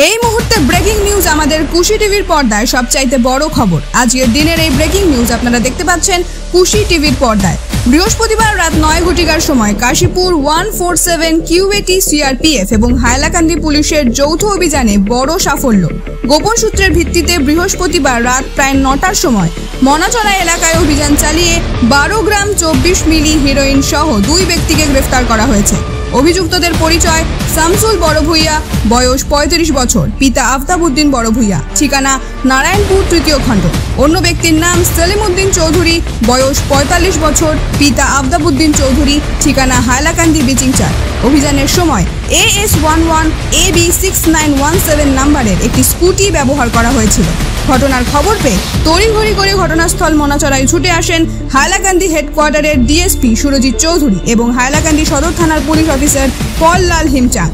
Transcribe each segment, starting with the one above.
এই মুহূর্তে breaking news আমাদের কুশি টিভির পর্দায় সবচাইতে বড় খবর। আজকের দিনের এই ব্রেকিং নিউজ আপনারা দেখতে পাচ্ছেন কুশি টিভির পর্দায়। বৃহস্পতিবার রাত 9 ঘটিকার সময় কাশীপুর 147 QAT CRPF এবং হাইলাকান্দি পুলিশের যৌথ অভিযানে বড় সাফল্য। গোপন সূত্রের ভিত্তিতে বৃহস্পতিবার রাত প্রায় 9টার সময় মনাচলা এলাকায় অভিযান চালিয়ে 12 গ্রাম 24 মিলি হেরোইন সহ 2 ব্যক্তিকে গ্রেফতার করা হয়েছে। অভিযুক্তদের পরিচয় শামসুল বড় ভূঁইয়া, বয়স 35 বছর, পিতা আফতাবউদ্দিন বড় ভূঁইয়া, ঠিকানা নারায়ণপুর তৃতীয় খণ্ড। অন্য ব্যক্তির নাম সেলিমউদ্দিন চৌধুরী, বয়স 45 বছর, পিতা আফতাবউদ্দিন চৌধুরী, ঠিকানা হাইলাকান্দি বিচিংচার। অভিযানের সময় AS11 AB 6917 নাম্বারের একটি স্কুটি ব্যবহার করা হয়েছিল। ঘটনার খবর পেয়ে তড়িঘড়ি করে ঘটনাস্থল মনাচলায় ছুটে আসেন হাইলাকান্দি হেডকোয়ার্টারের ডিএসপি সুরজিৎ চৌধুরী এবং হাইলাকান্দি সদর থানার পুলিশ অফিসার পললাল হিমচাঁদ।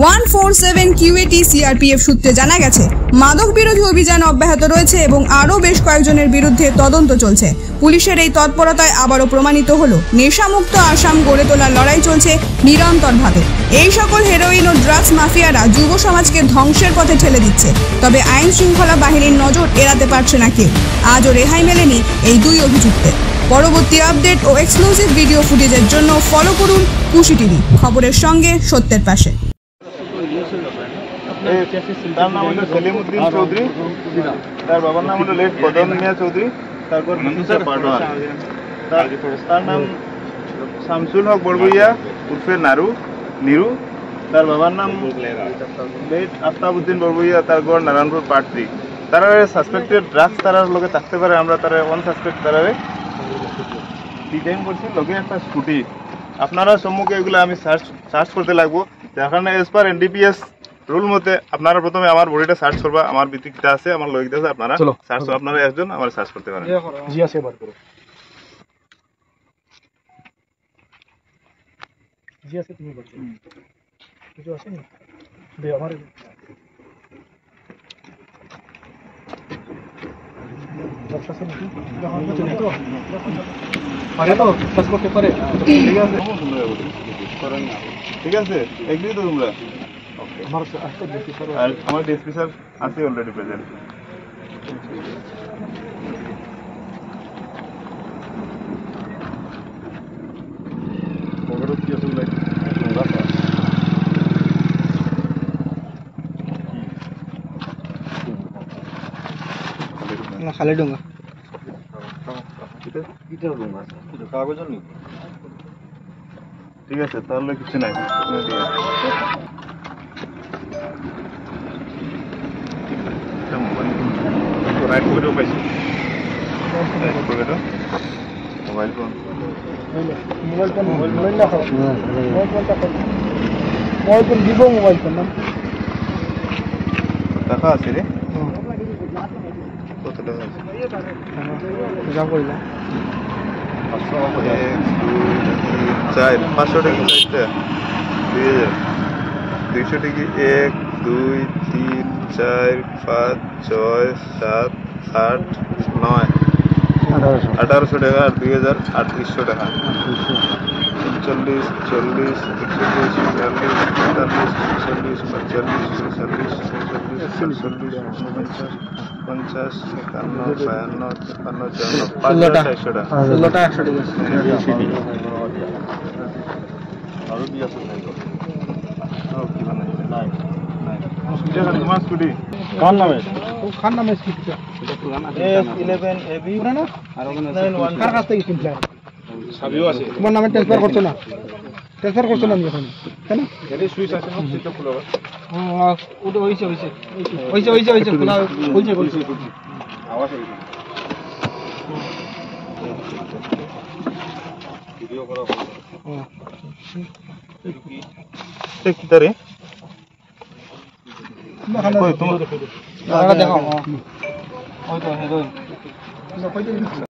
147 QAT CRPF সূত্রে জানা গেছে মাদক বিরোধী অভিযান অব্যাহত রয়েছে এবং আরও বেশ কয়েকজনের বিরুদ্ধে তদন্ত চলছে। পুলিশের এই তৎপরতায় আবারও প্রমাণিত হলো নেশামুক্ত আসাম গড়ে তোলার লড়াই চলছে নিরন্তরভাবে। এই সকল হেরোইন ও ড্রাগস মাফিয়ারা যুব সমাজকে ধ্বংসের পথে ঠেলে দিচ্ছে, তবে আইন শৃঙ্খলা বাহিনীর নজর এড়াতে পারছে না কেউ। আজও রেহাই মেলেনি এই দুই অভিযুক্তের। পরবর্তী আপডেট ও এক্সক্লুসিভ ভিডিও ফুটেজের জন্য ফলো করুন কুশি টিভি, খবরের সঙ্গে সত্যের পাশে। তার নাম হলো সেলিমউদ্দিন চৌধুরী, তার বাবার নাম হলো লেট বদন মিয়া চৌধুরী, তারপর তার নাম শামসুল হক বড়ভূঁইয়া উর্ফে নিরু, তার বাবার নাম লেট আফতাবউদ্দিন বড়ভূঁইয়া, তার গড় নারায়ণপুর পার্ট 3। তারা সাসপেক্টেড ড্রাগস তারার লোকে থাকতে পারে। আমরা তারা ওয়ান সাসপেক্ট তারারে ডিটেইন করছি, লোকে একটা স্কুটি। আপনারা সম্মুখে এগুলো আমি সার্চ করতে লাগবো। যার কারণে এজ পার NDPS রুল মতে আপনারা প্রথমে আমার বডিটা সার্চ করবা, আমার ভিতরে কিটা আছে, আমার লজিক আছে, আপনারা সার্চ আপনারা একজন আমার সার্চ করতে পারেন। জি আছে, বার করো। জি আছে, তুমি বার করো। কিছু আছে না দে আমার ব্যবসা আছে নাকি যখন কিছু নেই তো পারে তো সার্চ করতে পারে। ঠিক আছে, করেন না, ঠিক আছে, এগ্রি তো তোমরা? আমার ডিএসপি স্যার আছে অলরেডি প্রেজেন্ট। খালি ডোঙ্গা কাগজ নেই, ঠিক আছে, তাহলে কিছু নাই। রাইট পকেটেও পাইছি, মোবাইল ফোন দিব, মোবাইল ফোন টাকা আছে রে, কত টাকা আছে? 500 টাকা, 2000, 200 টাকা, 1 2 3 4 5 6 7 8 9 1800 টাকা, আর 2000 3800 টাকা, 40 40 41 42 43 44 45 46 47 48 50 51 52 53 54 500 টাকা, 100 টাকা আরো কি আছে? কি বানাইছে? নাই তোমার স্কুটি খান নামে স্কুটিটা S11 AB না, আর ওখানে কার কাছ থেকে কিনলে? সাবিও আছে, তোমার নামে ট্রান্সফার করছো না? ট্রান্সফার করছো না এখন, তাই না? এর সুইচ আছে না, সুইচটা খুলো। হ্যাঁ, ওটা হইছে খোলা, খুলছে আওয়াজ হইছে। ভিডিও করা হবে। হ্যাঁ, কি তারে কই তোমার দেখো, ওই তো